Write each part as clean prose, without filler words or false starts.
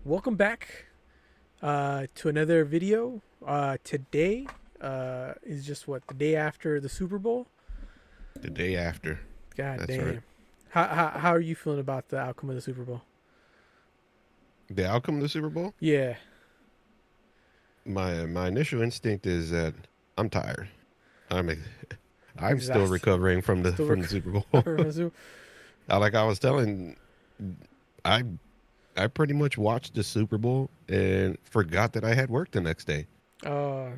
welcome back to another video. Today is just the day after the Super Bowl. The day after. God That's damn. right. How are you feeling about the outcome of the Super Bowl? The outcome of the Super Bowl? Yeah. My initial instinct is that I'm tired. I'm still Exhausted. recovering from the Super Bowl. I was telling, I pretty much watched the Super Bowl and forgot that I had work the next day. It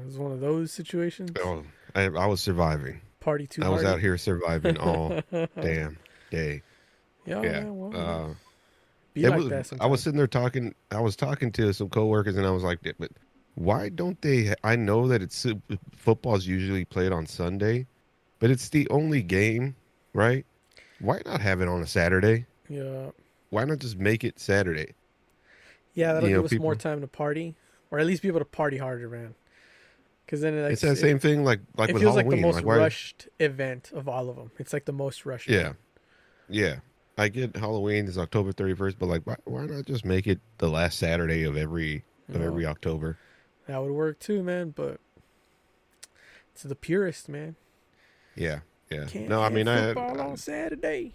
was one of those situations. Oh, I was surviving. Party too I hard. was out here surviving all damn day. Yeah. Well, be It like was- that I sometimes. was sitting there talking. I was talking to some coworkers, and I was like, "But why don't they? I know that football is usually played on Sunday, but it's the only game, right? Why not have it on a Saturday? Yeah. Why not just make it Saturday? Yeah, that'll You know, give us more people- time to party, or at least be able to party harder, man. Because then It's that same thing, like it with feels like Halloween. the most why? rushed event of all of them. It's like the most rushed. Yeah, event. yeah. I get Halloween is October 31st, but like, why not just make it the last Saturday of every October? That would work too, man. But to the purist, man. Yeah. Can't No, I have mean, football on Saturday.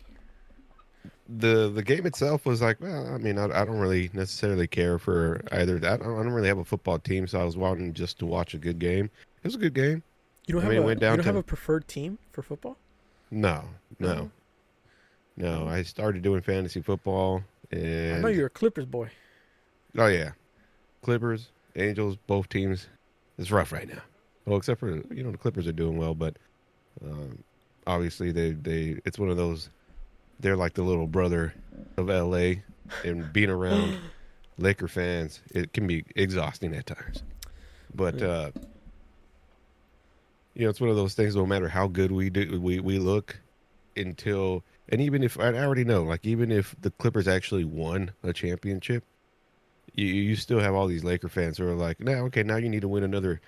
the game itself was like, well, I mean, I don't really necessarily care for either. I don't really have a football team, so I was wanting just to watch a good game. It was a good game. You don't I mean, it went down you don't to- have a preferred team for football? No. I started doing fantasy football, and I know you're a Clippers boy. oh yeah, Clippers, Angels, both teams. It's rough right now. Well, except for the Clippers are doing well, but obviously they it's one of those. They're like the little brother of LA, and being around Laker fans, it can be exhausting at times. But it's one of those things. No matter how good we look, and even if I already know, like even if the Clippers actually won a championship, you still have all these Laker fans who are like, now you need to win another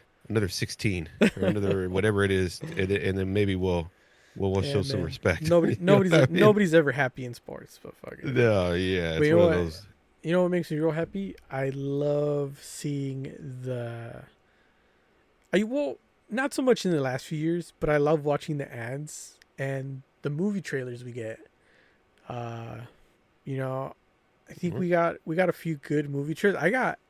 16 or another whatever it is, and then maybe we'll show some man. respect. Nobody's ever happy in sports, but fuck it. No, yeah, it's But you one know of what? those. You know what makes me real happy? I love seeing not so much in the last few years, but I love watching the ads and the movie trailers we get. I think we got a few good movie trailers.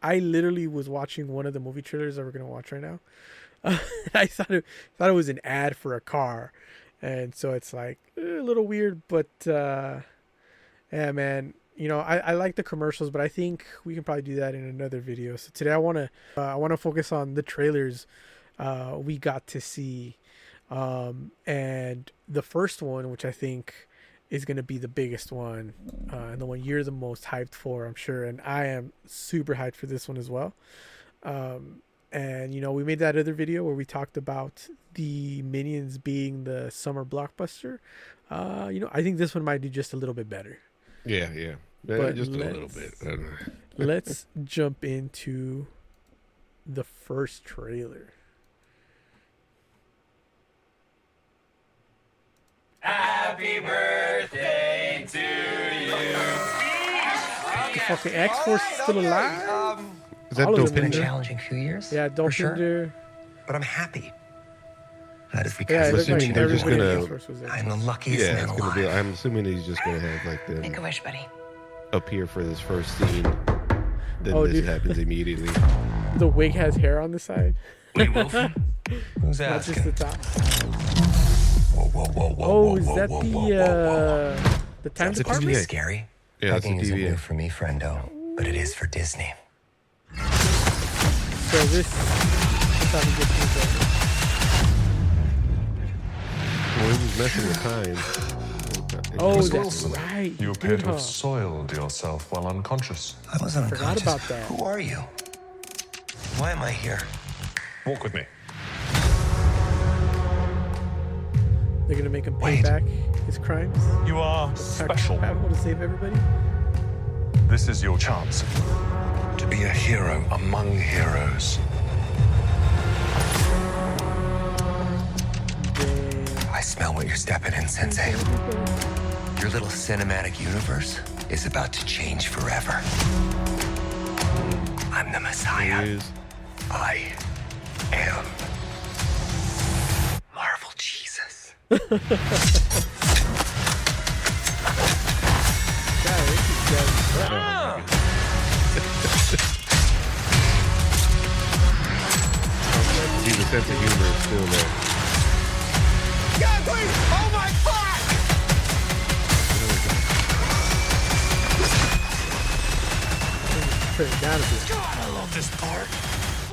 I literally was watching one of the movie trailers that we're gonna watch right now. I thought it was an ad for a car, and so it's like a little weird, but yeah, man. I like the commercials, but I think we can probably do that in another video. So today I wanna focus on the trailers we got to see, and the first one, which I think is going to be the biggest one, and the one you're the most hyped for, I'm sure, and I am super hyped for this one as well. And we made that other video where we talked about the Minions being the summer blockbuster. I think this one might do just a little bit better. Yeah, But just a little bit. Let's jump into the first trailer. Happy birthday to you. The fucking X-Force is still alive? Is that all of them Been a Pinder. Dopinder? challenging few years. Yeah, for sure. Dolphinder. But I'm happy. That is Yeah, because it I'm looked like assuming they're just everybody in gonna- X-Force was there. I'm the luckiest Yeah, man it's gonna be. alive. I'm assuming he's just gonna have like Make a them wish, buddy. appear for this first scene. Then Oh, this dude. happens immediately. The wig has hair on the side, Wait, Wolfie? Who's not just asking? the top. Whoa, Oh, is that the time That's supposed to be department? scary. Yeah, that's a Hugging isn't TVA. new for me, friendo, but it is for Disney. So this is how we get things Well, he was messing with time. Oh, He that's was- right. You appear did, to have huh? soiled yourself while unconscious. I wasn't Forgot unconscious. about that. Who are you? Why am I here? Walk with me. They're gonna make him pay Wait. back his crimes. You are special. Travel to save everybody. This is your chance. To be a hero among heroes. Damn. I smell what you're stepping in, Sensei. Your little cinematic universe is about to change forever. I'm the Messiah. He is. I am Marvel Jesus. See, the sense of humor is still there. God, please! Oh my fuck! Turn it down a bit. God, I love this part.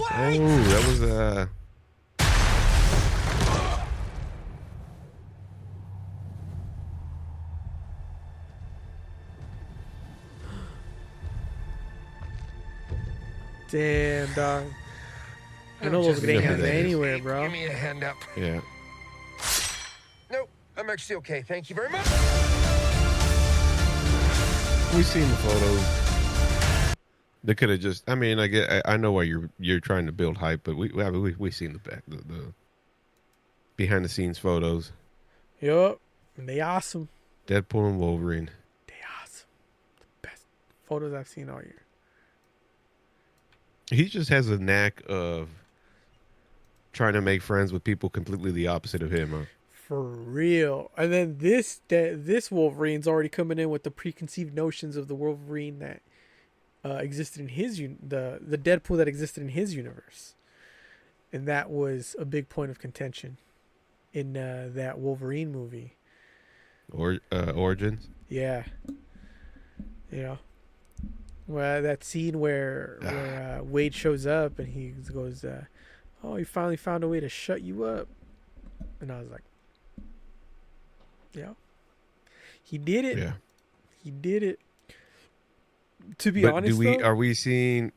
Oh, that was Damn, dog. I know I'm those just getting kidding. hands anywhere, bro. Give me a hand up. yeah. Nope, I'm actually okay. Thank you very much. We've seen the photos. They could have just. I mean, I know why you're trying to build hype, but we've seen the behind the scenes photos. Yup. And they awesome. Deadpool and Wolverine. They awesome. The best photos I've seen all year. He just has a knack of trying to make friends with people completely the opposite of him. Huh? For real. And then this Wolverine's already coming in with the preconceived notions of the Wolverine that existed in his the Deadpool that existed in his universe, and that was a big point of contention in that Wolverine movie. Or Origins. Yeah, you know, well, that scene where Wade shows up and he goes, "Oh, he finally found a way to shut you up," and I was like, "Yeah, he did it. Yeah. He did it." To be But honest, though, are we seeing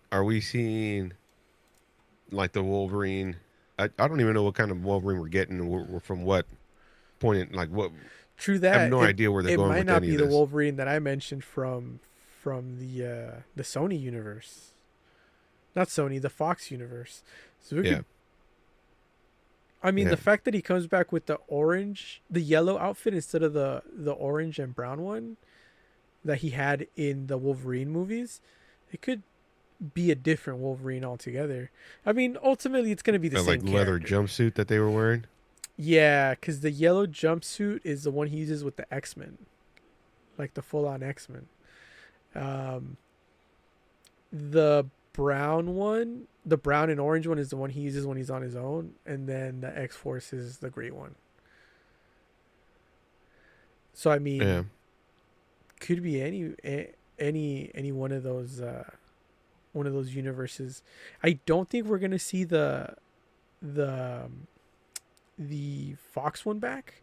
like the Wolverine? I don't even know what kind of Wolverine we're getting. We're from what point? Like what? true that I have no idea where they're going It might with not any be of the this. Wolverine that I mentioned from the Sony universe, not Sony, the Fox universe. So we Yeah. could, I mean, Yeah. the fact that he comes back with the yellow outfit instead of the orange and brown one that he had in the Wolverine movies, it could be a different Wolverine altogether. I mean, ultimately, it's going to be the That, same like leather character. jumpsuit that they were wearing. Yeah, because the yellow jumpsuit is the one he uses with the X-Men, like the full-on X-Men. The brown one, the brown and orange one, is the one he uses when he's on his own, and then the X-Force is the gray one. So I mean, Yeah. could be any one of those universes. I don't think we're gonna see the Fox one back,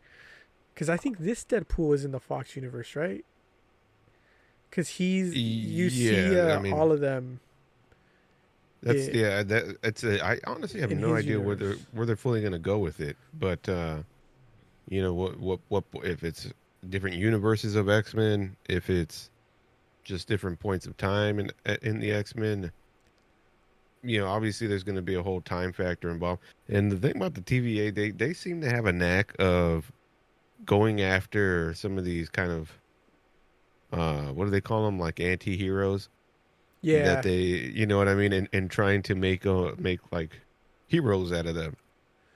because I think this Deadpool is in the Fox universe, right? Because you see I mean, all of them. That's it- I honestly have in no his idea universe. where they're fully going to go with it. But you know what if it's different universes of X-Men, if it's just different points of time in the X-Men. You know, obviously there's going to be a whole time factor involved. And the thing about the TVA, they seem to have a knack of going after some of these kind of what do they call them, like anti-heroes? Yeah, That they, you know what I mean, and trying to make like heroes out of them.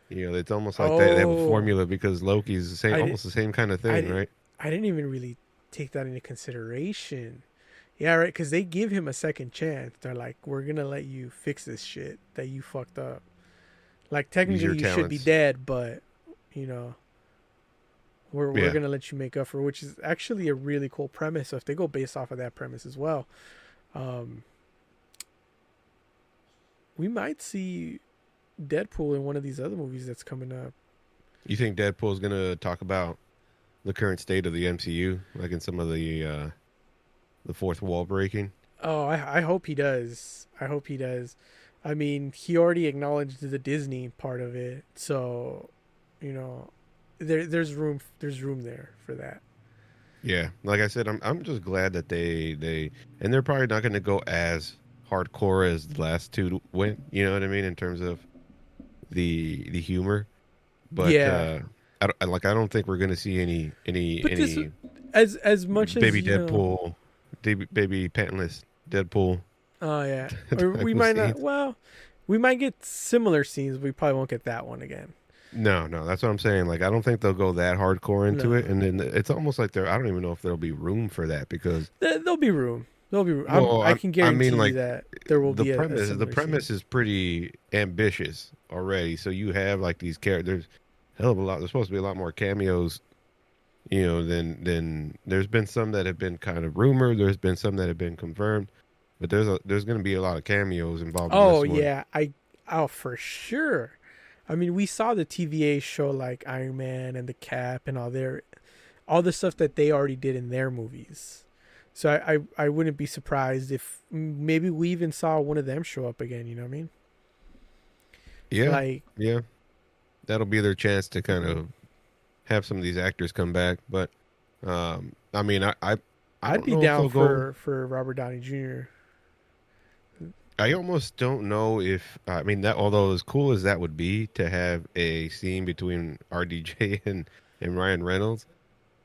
You know, it's almost like they have a Oh. formula, because Loki's the same, I almost the same kind of thing, I right? I didn't even really take that into consideration. Yeah, right. Because they give him a second chance. They're like, "We're gonna let you fix this shit that you fucked up. Like technically, your you should be talents." dead, but you know, we're Yeah. gonna let you make up for," which is actually a really cool premise. So if they go based off of that premise as well, we might see Deadpool in one of these other movies that's coming up. You think Deadpool's going to talk about the current state of the MCU, like in some of the fourth wall breaking? Oh, I hope he does. I hope he does. I mean, he already acknowledged the Disney part of it, so you know, there's room there for that. Yeah, like I said, I'm just glad that they and they're probably not going to go as hardcore as the last two went. You know what I mean, in terms of the humor. But Yeah. I don't think we're going to see any But as much baby as you know, Deadpool, baby pantless Deadpool. Oh yeah, or we Deadpool might not. scenes. Well, we might get similar scenes. We probably won't get that one again. No, no, that's what I'm saying. Like, I don't think they'll go that hardcore into No, it, and then it's almost like I don't even know if there'll be room for that because, there'll be room. There'll be room. well, I can I guarantee mean, like you that there will the be a premise, the similar premise scene. is pretty ambitious already. So you have like these characters, hell of a lot. There's supposed to be a lot more cameos, than there's been some that have been kind of rumored. There's been some that have been confirmed, but there's going to be a lot of cameos involved in Oh this one. yeah, for sure. I mean, we saw the TVA show like Iron Man and the Cap and all the stuff that they already did in their movies. So I wouldn't be surprised if maybe we even saw one of them show up again. You know what I mean? Yeah, Like, yeah, that'll be their chance to kind of have some of these actors come back. But I mean, I I'd don't be know if down they'll go. for Robert Downey Jr. I almost don't know if I mean that. Although as cool as that would be to have a scene between RDJ and Ryan Reynolds,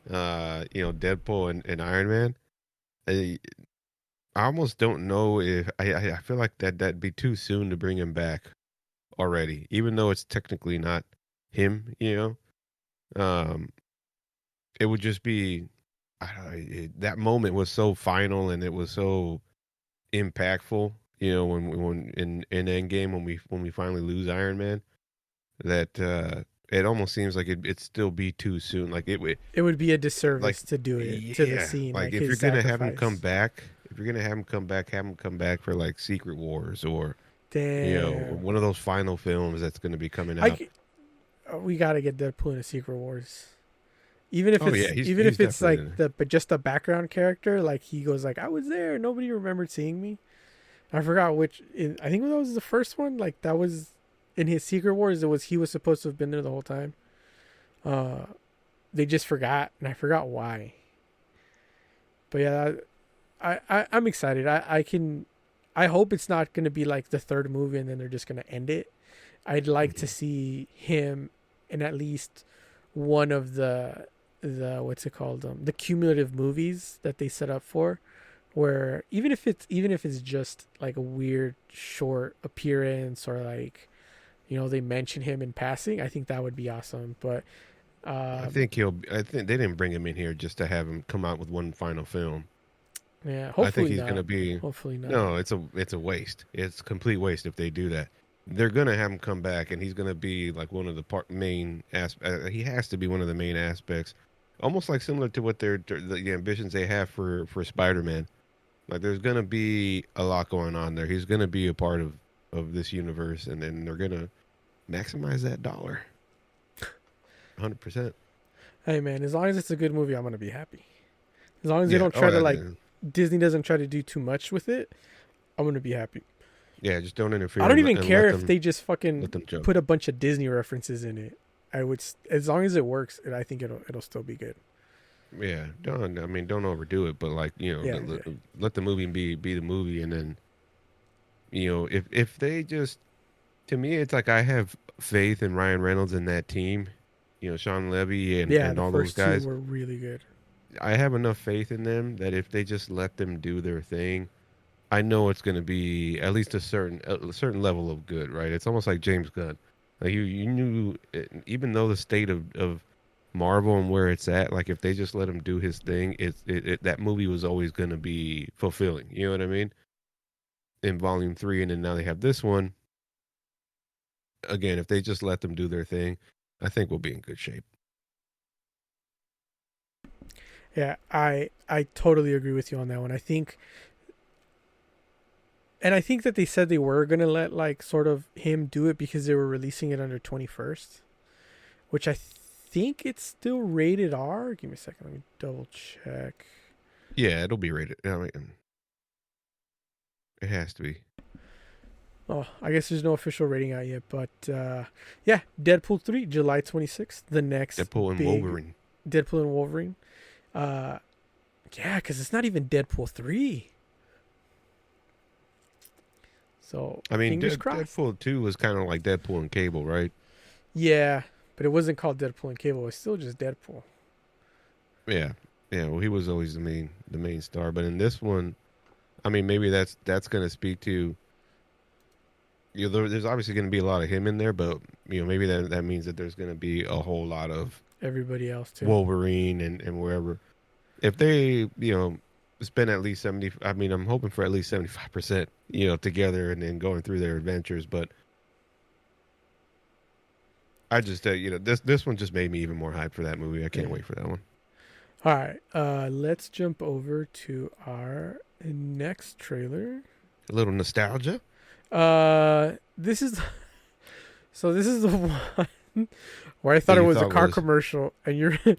Deadpool and Iron Man. I, I almost don't know if I feel like that'd be too soon to bring him back already, even though it's technically not him. Um, it would just be I don't know, that moment was so final and it was so impactful. When in Endgame when we finally lose Iron Man, that it almost seems like it'd still be too soon. Like It would be a like disservice to do it to the yeah, scene, like like if you're his gonna have him come sacrifice. back, if you're gonna have him come back for like Secret Wars or Damn. one of those final films that's gonna be coming I out. c- we gotta get Deadpool in a Secret Wars. Even if Oh yeah, he's it's definitely in like it. but just a background character, like he goes like I was there, nobody remembered seeing me. I forgot I think that was the first one. Like that was in his Secret Wars. He was supposed to have been there the whole time. Uh, they just forgot, and I forgot why. But yeah, I'm excited. I hope it's not gonna be like the third movie and then they're just gonna end it. I'd like to see him in at least one of the what's it called the cumulative movies that they set up for, where even if it's just like a weird short appearance or like they mention him in passing, I think that would be awesome. But I think I think they didn't bring him in here just to have him come out with one final film. yeah, I think hopefully he's not. gonna be Hopefully not. no. It's a waste. It's complete waste if they do that. They're gonna have him come back, and he's gonna be like one of the main aspects. He has to be one of the main aspects, almost like similar to what the ambitions they have for Spider-Man. Like there's gonna be a lot going on there. He's gonna be a part of this universe, and then they're gonna maximize that dollar. 100%. Hey man, as long as it's a good movie, I'm gonna be happy. As long as they Yeah. don't Oh, try to like Disney doesn't try to do too much with it, I'm gonna be happy. yeah. Just don't interfere. I don't even and care let if them they just let fucking them joke. put a bunch of Disney references in it. As long as it works, I think it'll still be good. Yeah. Don't overdo it, but like Yeah, let the movie be the movie, and then if they just to me it's like I have faith in Ryan Reynolds and that team. Sean Levy yeah. and The all those first two guys. were really good. I have enough faith in them that if they just let them do their thing, I know it's going to be at least a certain level of good, right? It's almost like James Gunn. Like you knew, even though the state of Marvel and where it's at, like if they just let him do his thing, that movie was always going to be fulfilling. You know what I mean? In Volume 3, and then now they have this one. Again, if they just let them do their thing, I think we'll be in good shape. Yeah, I totally agree with you on that one. I think that they said they were gonna let like sort of him do it because they were releasing it under 21st, which I think it's still rated R. Give me a second, let me double check. Yeah, it'll be rated. I mean, it has to be. Oh, I guess there's no official rating out yet, but yeah, Deadpool 3, July 26th, the next Deadpool and big Wolverine. Deadpool and Wolverine. Yeah, because it's not even Deadpool 3. So I mean, fingers crossed. Deadpool 2 was kind of like Deadpool and Cable, right? Yeah, but it wasn't called Deadpool and Cable. It's still just Deadpool. Yeah. Yeah, well, he was always the main star, but in this one, I mean, maybe that's going to speak to, there's obviously going to be a lot of him in there, but maybe that means that there's going to be a whole lot of Everybody else too. Wolverine and wherever. If they spend at least 70, I mean, I'm hoping for at least 75%, together and then going through their adventures, but I just this one just made me even more hyped for that movie. I can't wait for that one. All right, let's jump over to our next trailer. A little nostalgia. This is the one where I thought it was a car commercial, and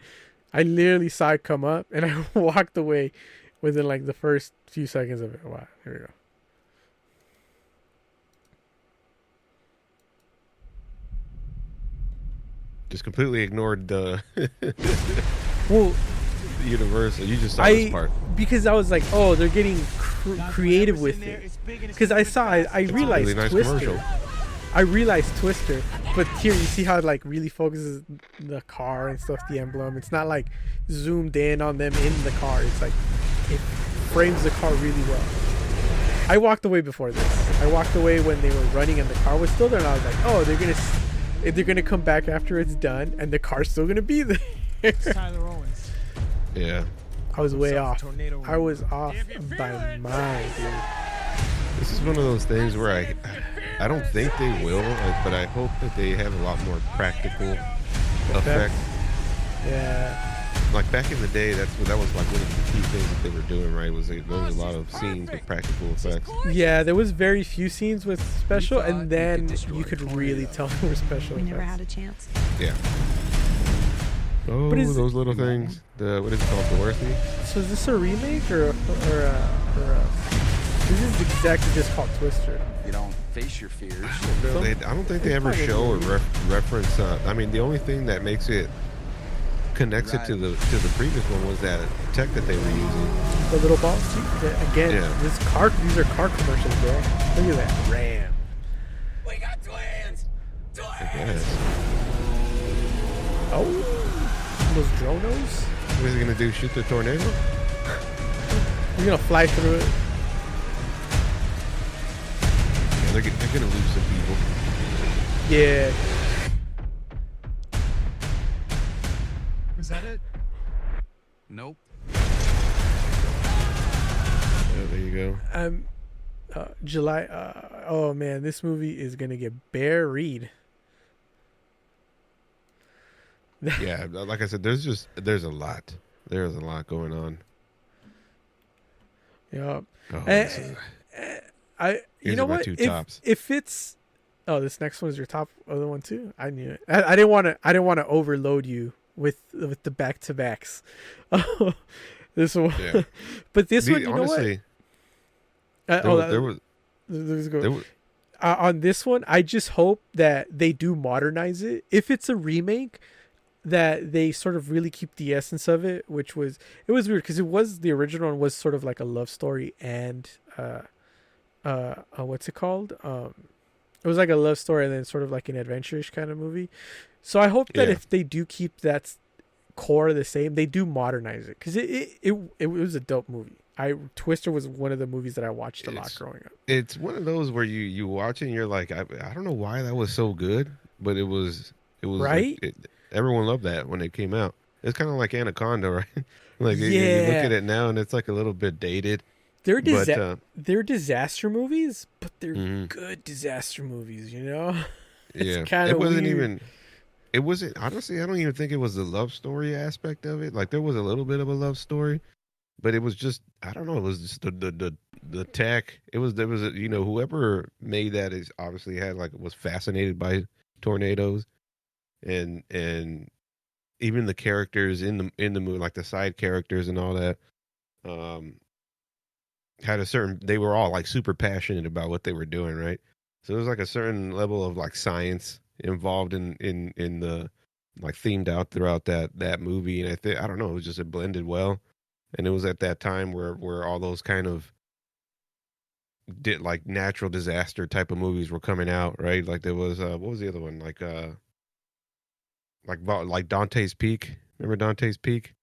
I literally saw it come up, and I walked away within like the first few seconds of it. Wow, here we go. Just completely ignored the Well, Universal. You just saw this part because I was like, oh, they're getting creative with it. Because I realized really nice Twister. commercial. I realized Twister, but here you see how it like really focuses the car and stuff, the emblem. It's not like zoomed in on them in the car. It's like it frames the car really well. I walked away before this. I walked away when they were running and the car was still there, and I was like, oh, they're gonna come back after it's done, and the car's still gonna be there. Tyler Owens. Yeah. I was way off. I was off by mine, dude. This is one of those things where I don't think they will, but I hope that they have a lot more practical effects. Yeah. Like back in the day, that was like one of the key things that they were doing, right? Was there was a lot of scenes with practical effects. Yeah, there was very few scenes with special, and then you could really tell they were special. We never effects. had a chance. Yeah. Oh, those little things. What is it called? Dorothy? So is this a remake or this is exactly just called Twister? You don't face your fears. I don't think they ever show or reference. I mean, the only thing that makes it connects it to the previous one was that tech that they were using. The little balls. Again, Yeah. these are car commercials, bro. Look at that. Ram. We got twins! I guess. Oh, those dronos. What is he gonna do? Shoot the tornado? He's gonna fly through it. Yeah, they're gonna lose some people. Yeah. Is that it? Nope. Yeah, there you go. July. Oh man, this movie is gonna get buried. Yeah, like I said, there's a lot. There's a lot going on. Yeah. Oh, You Here's know my what? two tops. If it's, this next one is your top other one too. I knew it. I didn't want to overload you with the back to backs. This one, Yeah. but this one, you honestly, know what? there was On this one, I just hope that they do modernize it. If it's a remake, that they sort of really keep the essence of it, which was weird because the original one was sort of like a love story and what's it called? It was like a love story and then sort of like an adventure-ish kind of movie. So I hope that if they do keep that core the same, they do modernize it because it was a dope movie. Twister was one of the movies that I watched a lot growing up. It's one of those where you watch it and you're like, I don't know why that was so good, but it was right. Everyone loved that when it came out. It's kind of like Anaconda, right? Like you look at it now and it's like a little bit dated. They're disaster movies, but they're good disaster movies. You know. It's Yeah, it wasn't weird. even. It wasn't honestly. I don't even think it was the love story aspect of it. Like there was a little bit of a love story, but it was just I don't know. It was just the tech. There was whoever made that is obviously was fascinated by tornadoes, and even the characters in the movie, like the side characters and all that, they were all like super passionate about what they were doing, right? So there was like a certain level of like science involved in the like themed out throughout that movie, and I don't know, it blended well, and it was at that time where all those kind of like natural disaster type of movies were coming out, right? Like there was what was the other one, like Dante's Peak. Remember Dante's Peak?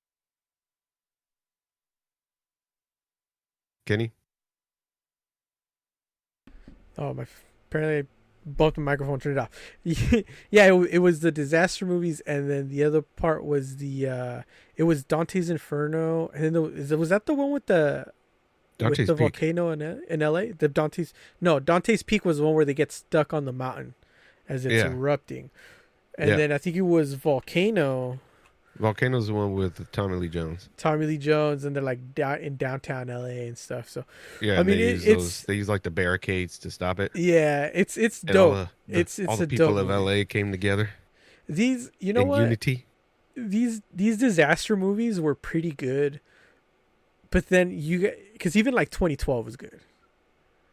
Kenny? Oh my! Apparently, I bumped my microphone. Turned it off. Yeah, it was the disaster movies, and then the other part was the. It was Dante's Inferno, and then was that the one with the Dante's with the Peak. volcano in L.A. The Dante's Peak was the one where they get stuck on the mountain as it's Yeah. erupting, and Yeah. then I think it was Volcano. Volcano's the one with Tommy Lee Jones. Tommy Lee Jones, and they're like down in downtown LA and stuff. So Yeah, I and mean, they use like the barricades to stop it. yeah, it's And dope. all It's all a the people dope of movie. LA came together These, you know in what? unity. These disaster movies were pretty good, but then because even like 2012 was good.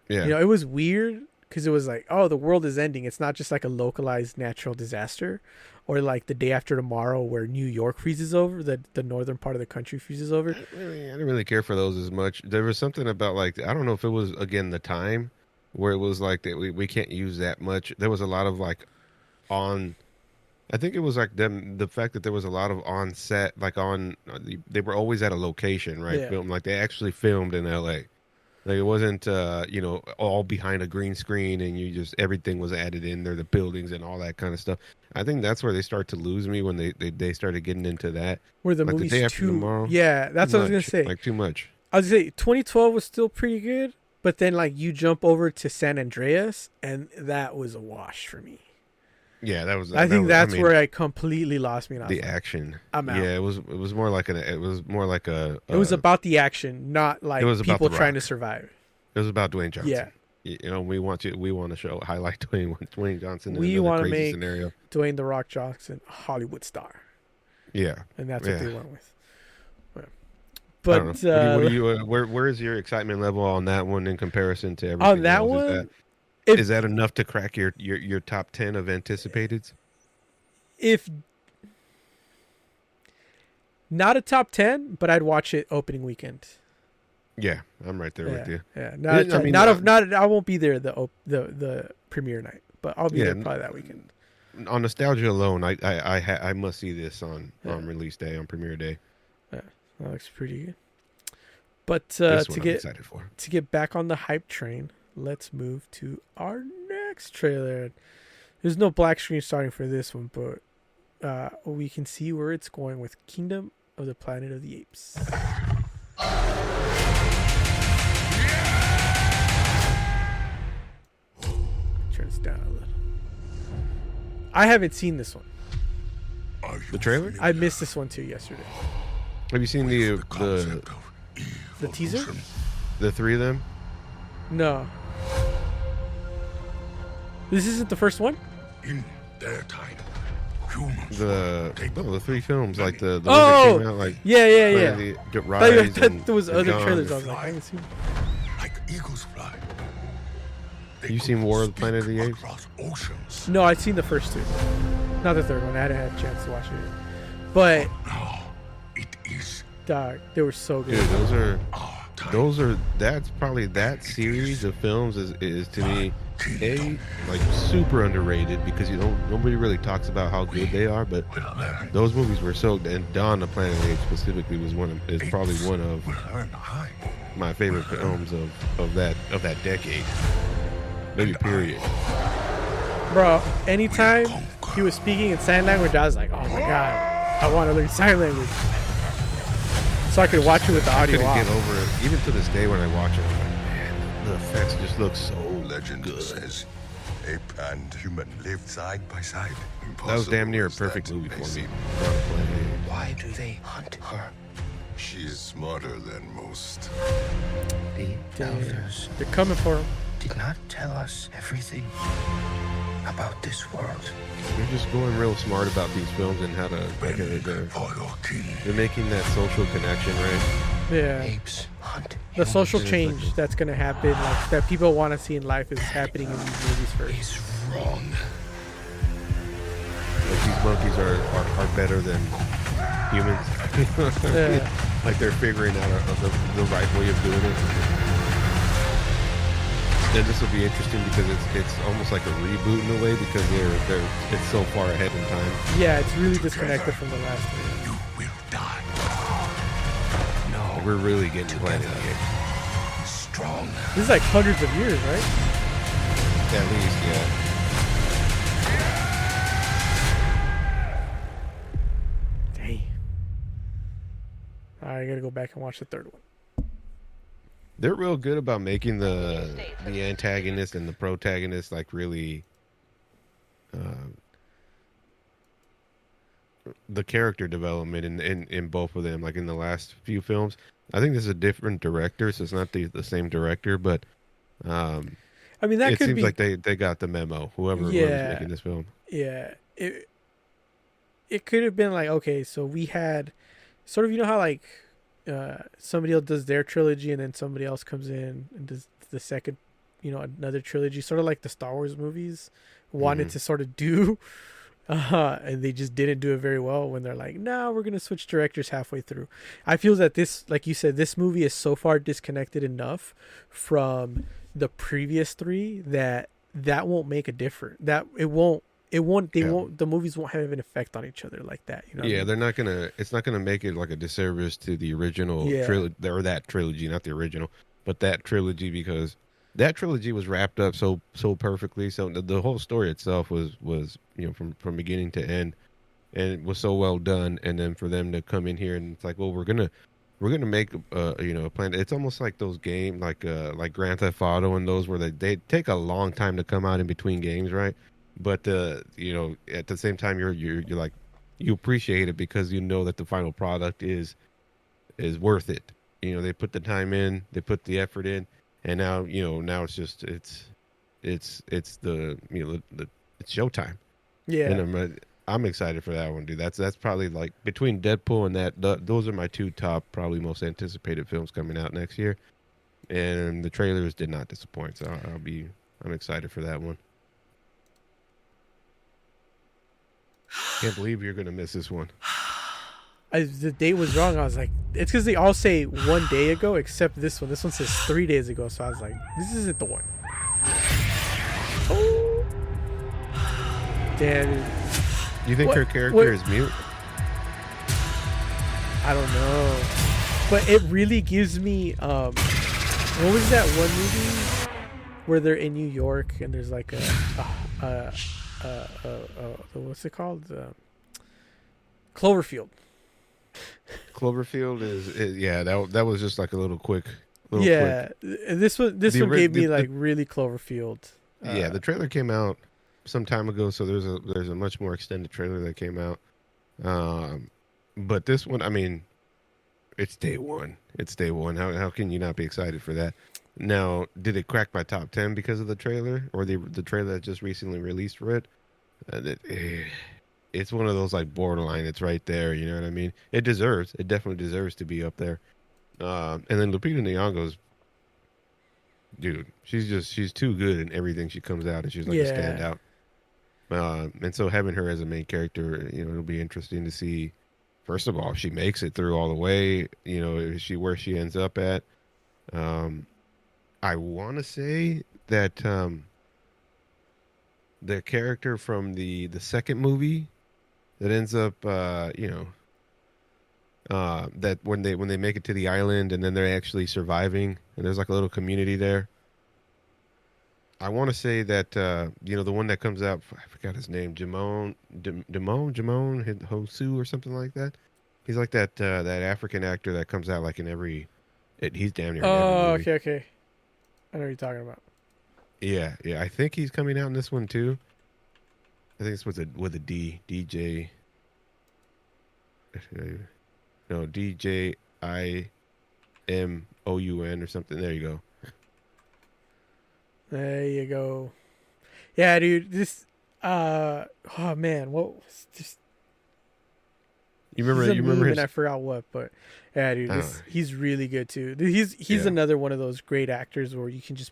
Yeah, You know, it was weird because it was like, oh, the world is ending. It's not just like a localized natural disaster, or like the day after tomorrow where New York freezes over, the northern part of the country freezes over. I didn't really care for those as much. There was something about like I don't know if it was again the time where it was like that we can't use that much. There was a lot of like on. I think it was like the fact that there was a lot of on set, like they were always at a location, right? Yeah. Film like they actually filmed in L.A. Like it wasn't, all behind a green screen and everything was added in there, the buildings and all that kind of stuff. I think that's where they start to lose me when they started getting into that. Where the Like the movie's day after too, tomorrow. yeah, that's Too what I was gonna much, say. Like too much. I was gonna say 2012 was still pretty good, but then like you jump over to San Andreas, and that was a wash for me. Yeah, that was. I think that's where I completely lost me. And I was the like, action. I'm out. Yeah, it was more like it was about the action, not like it was about people The trying Rock. to survive. It was about Dwayne Johnson. Yeah, You know, we want to highlight Dwayne Johnson in We another wanna crazy make- scenario. Dwayne the Rock Johnson, a Hollywood star, Yeah. and that's what Yeah. they went with. Yeah. I But don't know. What do you where is your excitement level on that one in comparison to everything on that else? one, Is that enough to crack your top 10 of anticipated? if not a top 10, but I'd watch it opening weekend. Yeah, I'm right there Yeah, with you. yeah. Not, Yeah, I mean, not. I won't be there the premiere night, but I'll be Yeah, there probably that weekend. On nostalgia alone, I must see this on Yeah. release day, on premiere day. That looks pretty good. But This one I'm excited for. to get back on the hype train, let's move to our next trailer. There's no black screen starting for this one, but we can see where it's going with Kingdom of the Planet of the Apes. Turn this down a little. I haven't seen this one. The trailer? I missed this one too yesterday. Have you seen the The teaser? the three of them? No. This isn't the first one? In their time, humans The three films, like the ones Oh! that came out, like Yeah, yeah, yeah. the I Rise thought and there was and other Gone. trailers. I was like, I haven't seen. like eagles fly. You seen War of the Planet of the Apes? Across oceans. No, I'd seen the first two. Not the third one. I hadn't had a chance to watch it. But, Now, it is dog, they were so good. Dude, our time. that's probably that series of films is to me like super underrated because nobody really talks about how good they are, but Will learn. those movies were so, and Dawn of the Planet of the Apes specifically is probably one of Will learn high. my favorite films of that decade, maybe period. Bro, anytime he was speaking in sign language, I was like, oh my god, I want to learn sign language. So I could watch it with the I audio couldn't off. get over it. Even to this day when I watch it, I'm like, man, the effects just look so Legend good. says ape and human lived side by side. That was damn near a Impossible perfect is movie that for they me. say. Why do they hunt her? She is smarter than most. The elders They're coming for him. did not tell us everything about this world. They're just going real smart about these films and how to like they're For your king. making that social connection, right? Yeah. Apes hunt The social It's change like- that's going to happen, like that people want to see in life, is happening in these movies first. is wrong. Like these monkeys are better than humans. Yeah. Like they're figuring out the right way of doing it. And this will be interesting because it's almost like a reboot in a way because it's so far ahead in time. Yeah, it's really disconnected from the last one. You will die. No, We're really getting Planet of the Apes. strong. This is like hundreds of years, right? At least, yeah. Dang. I gotta go back and watch the third one. They're real good about making the antagonist and the protagonist like really the character development in both of them, like in the last few films. I think this is a different director, so it's not the same director, but I mean, that it could seems be like they got the memo, whoever's making this film. Yeah, it could have been like, okay, so we had sort of, you know how like somebody else does their trilogy and then somebody else comes in and does the second, you know, another trilogy, sort of like the Star Wars movies wanted to sort of do, and they just didn't do it very well when they're like, no, we're gonna switch directors halfway through. I feel that this, like you said, this movie is so far disconnected enough from the previous three that won't make a difference. That it won't. The movies won't have an effect on each other like that. You know? Yeah, they're not gonna. It's not gonna make it like a disservice to the original trilogy, or that trilogy, not the original, but that trilogy, because that trilogy was wrapped up so perfectly. So the whole story itself was you know from beginning to end, and it was so well done. And then for them to come in here and it's like, well, we're gonna make you know, a plan. It's almost like those games like Grand Theft Auto and those where they take a long time to come out in between games, right? But you know, at the same time, you're like, you appreciate it because you know that the final product is worth it. You know, they put the time in, they put the effort in, and now it's just it's the it's showtime. Yeah, And I'm excited for that one, dude. That's probably like between Deadpool and those are my two top, probably most anticipated films coming out next year, and the trailers did not disappoint. So I'm excited for that one. Can't believe you're gonna miss this one. the date was wrong. I was like, it's because they all say 1 day ago, except this one. This one says 3 days ago. So I was like, this isn't the one. Oh, damn. You think her character is mute? I don't know, but it really gives me what was that one movie where they're in New York and there's like a what's it called? Cloverfield. Cloverfield is yeah. That was just like a little quick. Quick. This one gave me like really Cloverfield. Yeah, the trailer came out some time ago, so there's a much more extended trailer that came out. But this one, I mean, it's day one. It's day one. How can you not be excited for that? Now, did it crack my top 10 because of the trailer or the trailer that just recently released for it? It's one of those like borderline. It's right there. You know what I mean? It definitely deserves to be up there. And then Lupita Nyong'o's, dude, she's too good in everything she comes out, and she's like a standout. And so having her as a main character, you know, it'll be interesting to see. First of all, if she makes it through all the way, you know, where she ends up at. I want to say that the character from the second movie that ends up, that when they make it to the island and then they're actually surviving and there's like a little community there. I want to say that the one that comes out, I forgot his name, Jamon Hosu or something like that. He's like that African actor that comes out like in every. He's damn near. Oh, okay. I know what you're talking about. Yeah. I think he's coming out in this one too. I think it's with a D, DJ. No, DJIMOUN or something. There you go. There you go. Yeah, dude. This. Oh man, what was just. You remember his... And I forgot what, but yeah, dude, he's really good too. He's another one of those great actors where you can just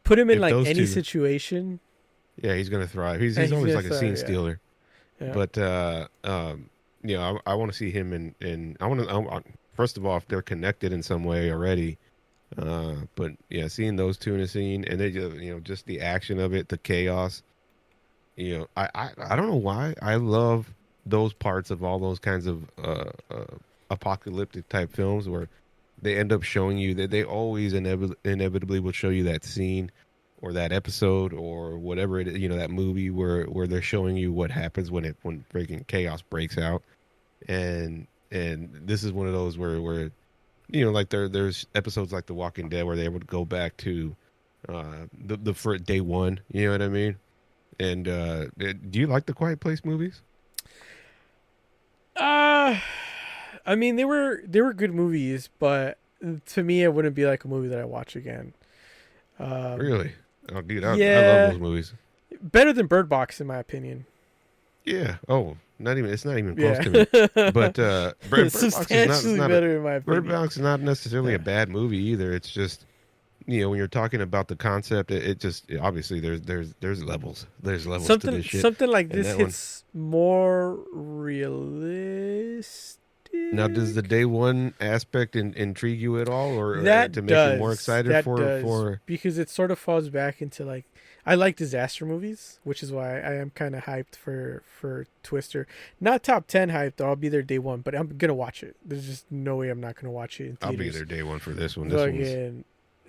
put him in like any situation. Yeah, he's gonna thrive. He's always like a scene stealer. Yeah. But I want to see him in. I want first of all, if they're connected in some way already. But yeah, seeing those two in a scene and they just just the action of it, the chaos. I don't know why I love those parts of all those kinds of apocalyptic type films where they end up showing you that they always inevitably will show you that scene or that episode or whatever it is, that movie where they're showing you what happens when freaking chaos breaks out. And this is one of those where like there's episodes like The Walking Dead where they would go back to the for day one, you know what I mean? And do you like the Quiet Place movies? I mean, they were good movies, but to me, it wouldn't be like a movie that I watch again. Really? Oh, dude, I love those movies. Better than Bird Box, in my opinion. Yeah. Oh, it's not even close to me. But Bird Box is not better in my opinion. Bird Box is not necessarily a bad movie either. It's just, when you're talking about the concept, it just obviously there's levels. There's levels to this shit. Something like this hits more realistic. Now, does the day one aspect intrigue you at all, or that to make does, you more excited that for does, because it sort of falls back into like, I like disaster movies, which is why I am kind of hyped for Twister. Not top 10 hyped, though. I'll be there day one, but I'm gonna watch it. There's just no way I'm not gonna watch it in theaters. I'll be there day one for this one.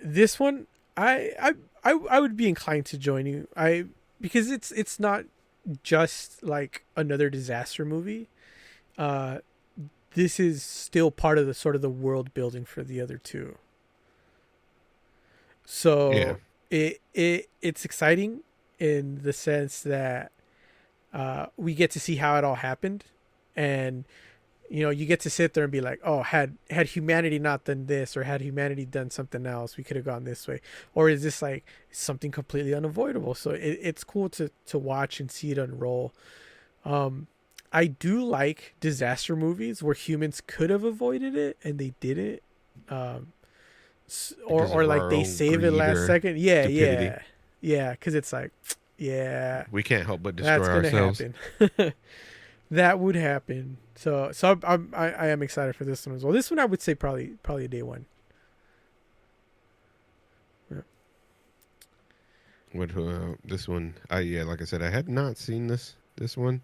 This one, I would be inclined to join you. Because it's not just like another disaster movie. This is still part of the sort of the world building for the other two. So it's exciting in the sense that we get to see how it all happened, and you get to sit there and be like, oh, had humanity not done this, or had humanity done something else, we could have gone this way. Or is this like something completely unavoidable? So it's cool to watch and see it unroll. I do like disaster movies where humans could have avoided it and they didn't, or like they save it last second. Yeah. Because it's like, we can't help but destroy ourselves. Happen. That would happen. So I am excited for this one as well. This one I would say probably a day one. Yeah. This one, like I said, I had not seen this one.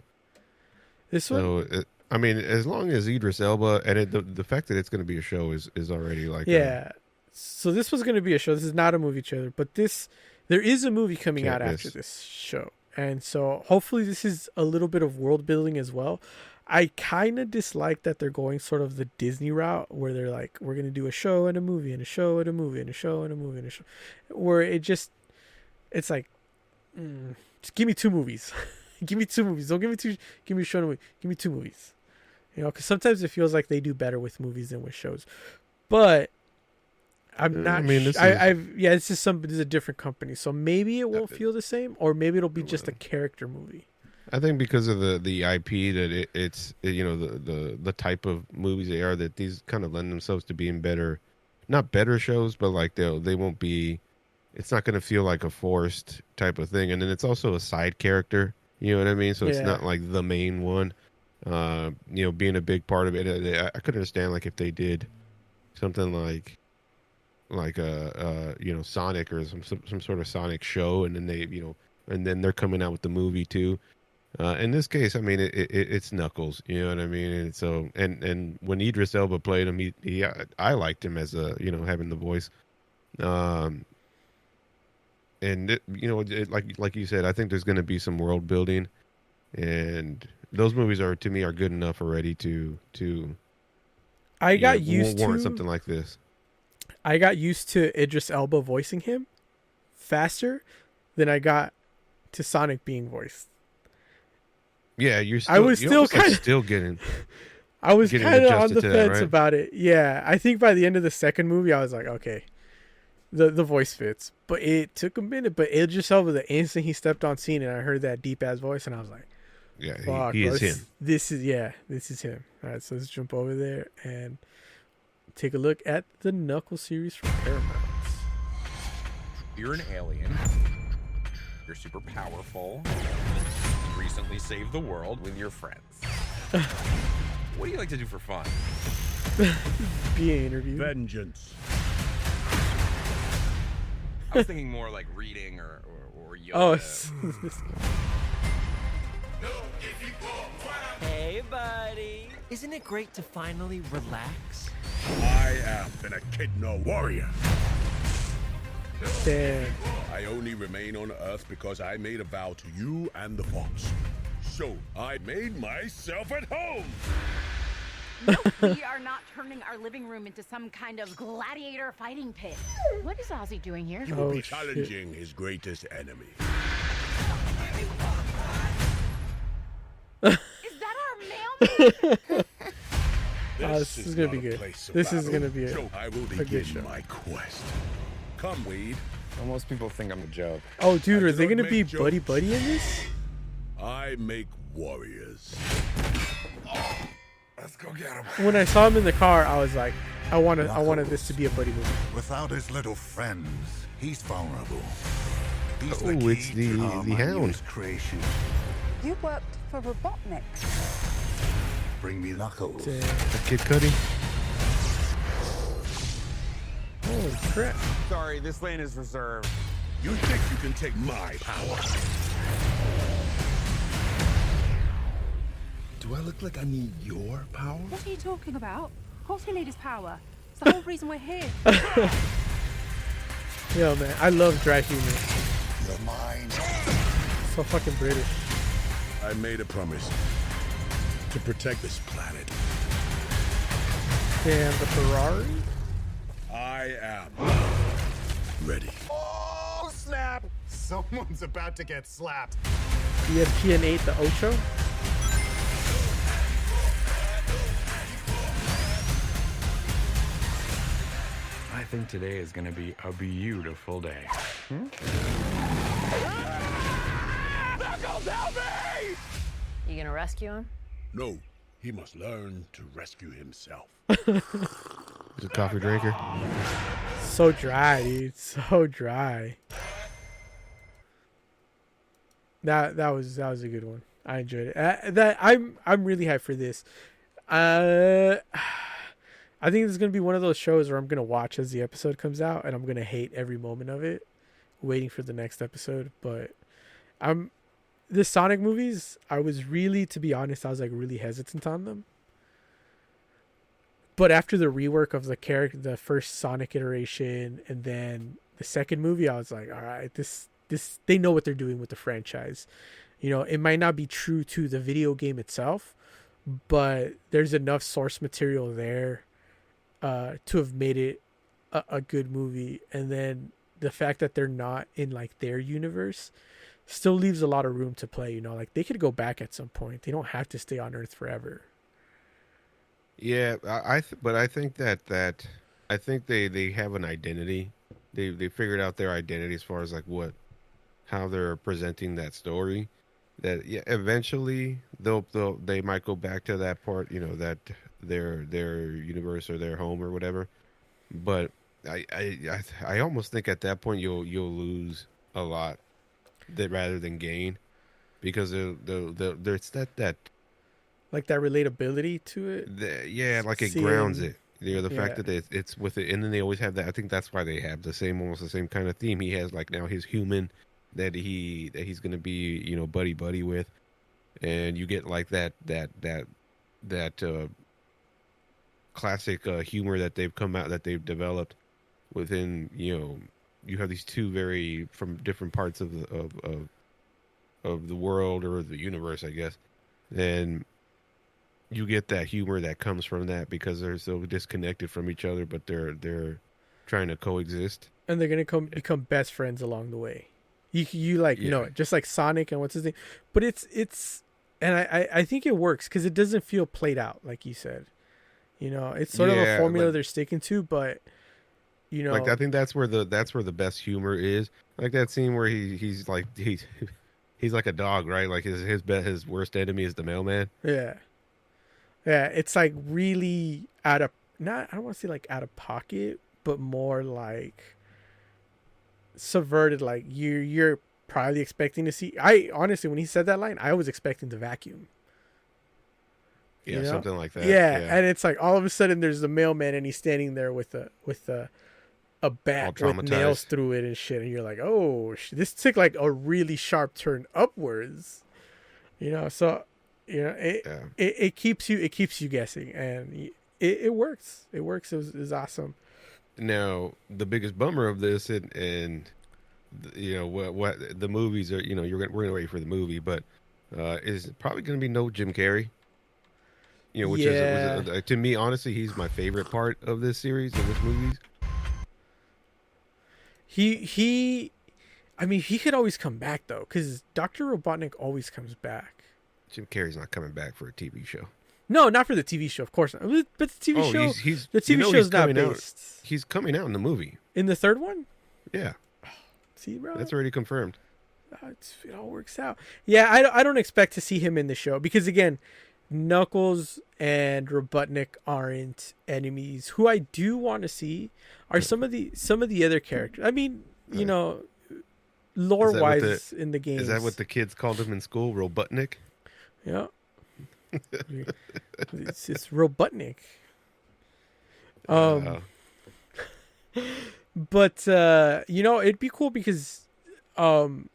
This one? So, I mean, as long as Idris Elba, and the fact that it's going to be a show is already like... Yeah. So this was going to be a show. This is not a movie trailer, but there is a movie coming out after this show. And so hopefully this is a little bit of world building as well. I kind of dislike that they're going sort of the Disney route where they're like, we're going to do a show and a movie and a show and a movie and a show and a movie and a show. Where it's like, just give me 2 movies. Give me 2 movies. Don't give me 2. Give me a show and a movie. Give me 2 movies. Because sometimes it feels like they do better with movies than with shows. But I'm not. This is a different company, so maybe it won't feel the same, or maybe it'll be just a character movie. I think because of the IP that it's the type of movies they are, that these kind of lend themselves to being better, not better shows, but like they won't be. It's not going to feel like a forced type of thing, and then it's also a side character. You know what I mean? So it's not like the main one. Being a big part of it. I could understand like if they did something like Sonic or some sort of Sonic show, and then and then they're coming out with the movie too. In this case, I mean it's Knuckles. You know what I mean? And so and when Idris Elba played him, I liked him as having the voice. And like you said, I think there's going to be some world building, and those movies are good enough already to. I got used to warrant something like this. I got used to Idris Elba voicing him faster than I got to Sonic being voiced. Yeah, I was still kind of getting. I was kind of on the fence right? about it. Yeah, I think by the end of the second movie, I was like, okay. The voice fits, but it took a minute. But Idris Elba, the instant he stepped on scene and I heard that deep ass voice, and I was like, "Yeah, fuck, he is him. This is him." All right, so let's jump over there and take a look at the Knuckles series from Paramount. You're an alien. You're super powerful. You recently saved the world with your friends. What do you like to do for fun? Being interviewed. Vengeance. I was thinking more like reading or yoga. Oh, Hey, buddy. Isn't it great to finally relax? I am an echidna warrior. Damn. I only remain on Earth because I made a vow to you and the Fox. So I made myself at home. We are not turning our living room into some kind of gladiator fighting pit. What is Ozzy doing here? He will be challenging his greatest enemy. Is that our mailman? This is gonna be good. This is gonna be So I will a good begin show. my quest. Come, Weed. Well, most people think I'm a joke. Oh, dude, are they don't gonna be make buddy jokes. buddy in this? I make warriors. Let's go get him. When I saw him in the car, I was like, I wanted this to be a buddy movie. Without his little friends, he's vulnerable. He's Oh, the it's key to the Hound. harmonious creation. You worked for Robotnik. Bring me Knuckles. Damn. Kid Cudi. Holy crap. Sorry, this lane is reserved. You think you can take my power? Do I look like I need your power? What are you talking about? Of course we need his power. It's the whole reason we're here. Yo, man, I love dry humor. You're mine. So fucking British. I made a promise to protect this planet. Damn, the Ferrari? I am ready. Oh, snap! Someone's about to get slapped. ESPN 8, the Ocho? I think today is gonna be a beautiful day. Knuckles, help me! You gonna rescue him? No, he must learn to rescue himself. He's a coffee drinker. So dry, dude. So dry. That was a good one. I enjoyed it. I'm really hyped for this. I think this is gonna be one of those shows where I'm gonna watch as the episode comes out, and I'm gonna hate every moment of it, waiting for the next episode. But the Sonic movies, I was really, to be honest, I was like really hesitant on them. But after the rework of the first Sonic iteration, and then the second movie, I was like, all right, this they know what they're doing with the franchise. You know, it might not be true to the video game itself, but there's enough source material there to have made it a good movie. And then the fact that they're not in like their universe still leaves a lot of room to play. You know, like they could go back at some point. They don't have to stay on Earth forever. Yeah, but I think that I think they have an identity. They figured out their identity as far as like how they're presenting that story. That yeah, eventually they might go back to that part, you know, that their universe or their home or whatever. But I almost think at that point you'll lose a lot rather than gain, because there's that like that relatability to it. Yeah, like it grounds it. You know, the fact that it's with it, and then they always have that. I think that's why they have almost the same kind of theme. He has like now his human that he's gonna be, you know, buddy with, and you get like that classic humor that they've developed within. You know, you have these two very from different parts of the world or the universe, I guess, and you get that humor that comes from that because they're so disconnected from each other, but they're trying to coexist, and they're gonna become best friends along the way. You like know it, just like Sonic and what's his name, but it's and I think it works because it doesn't feel played out, like you said. You know, it's sort of a formula they're sticking to, but you know, like I think that's where the best humor is. Like that scene where he's like a dog, right? Like his worst enemy is the mailman. Yeah, it's like really I don't want to say like out of pocket, but more like subverted. Like you're probably expecting to see. I honestly, when he said that line, I was expecting the vacuum. Yeah, you know? something like that. Yeah, and it's like all of a sudden there's the mailman and he's standing there with a bat with nails through it and shit, and you're like, oh, this took like a really sharp turn upwards. You know, so you know it keeps you guessing, and it works. It works. It was awesome. Now, the biggest bummer of this, and you know what the movies are. You know, we're gonna wait for the movie, but is probably gonna be no Jim Carrey. You know, which is to me, honestly, he's my favorite part of this series of this movie. I mean, he could always come back though, because Dr. Robotnik always comes back. Jim Carrey's not coming back for a TV show. No, not for the TV show, of course not. But the TV show, the TV show's not based. He's coming out in the movie. In the third one? Yeah. See, bro, that's already confirmed. It all works out. Yeah, I don't expect to see him in the show because again, Knuckles and Robotnik aren't enemies. Who I do want to see are some of the other characters. I mean, you know, lore wise in the game. Is that what the kids called him in school, Robotnik? Yeah. it's Robotnik. But you know, it'd be cool because Knuckles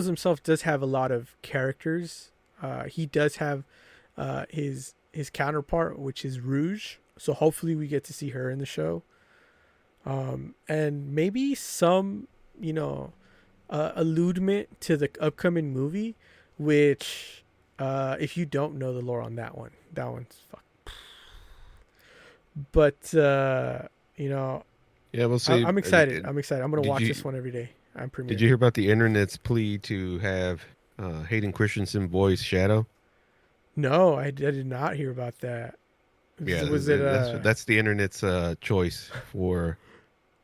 himself does have a lot of characters. He does have his counterpart, which is Rouge. So hopefully we get to see her in the show. And maybe some, you know, alludement to the upcoming movie, which if you don't know the lore on that one's fuck. But you know, yeah, we'll see. I'm excited. I'm gonna watch this one every day. Did you hear about the internet's plea to have Hayden Christensen voice Shadow? No, I did not hear about that. Yeah, that's the internet's choice for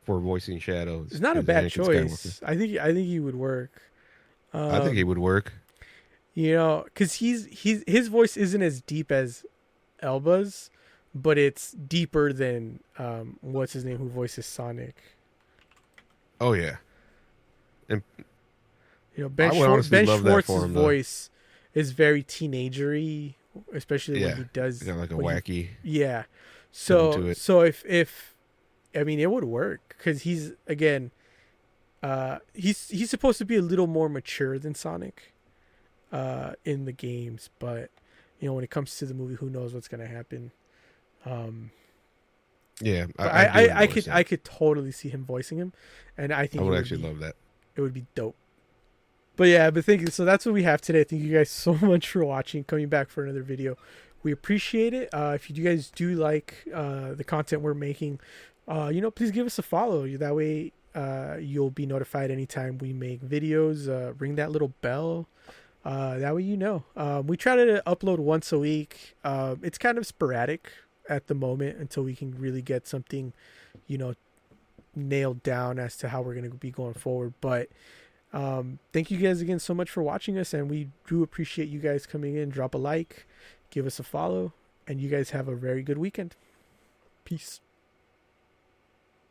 voicing Shadow. It's not a bad choice. I think he would work. I think he would work. You know, because his voice isn't as deep as Elba's, but it's deeper than what's his name who voices Sonic. Oh yeah, and you know Ben Schwartz's voice is very teenagery, especially when he does like a wacky. So if I mean it would work because he's again, he's supposed to be a little more mature than Sonic, in the games, but you know when it comes to the movie, who knows what's gonna happen. Yeah, I could totally see him voicing him, and I think I would actually love that. It would be dope. But yeah, thank you. So that's what we have today. Thank you guys so much for watching, coming back for another video. We appreciate it. If you guys do like the content we're making, you know, please give us a follow. That way, you'll be notified anytime we make videos. Ring that little bell. That way you know. We try to upload once a week. It's kind of sporadic at the moment until we can really get something, you know, nailed down as to how we're going to be going forward. But thank you guys again so much for watching us, and we do appreciate you guys coming in. Drop a like, give us a follow, and you guys have a very good weekend. Peace.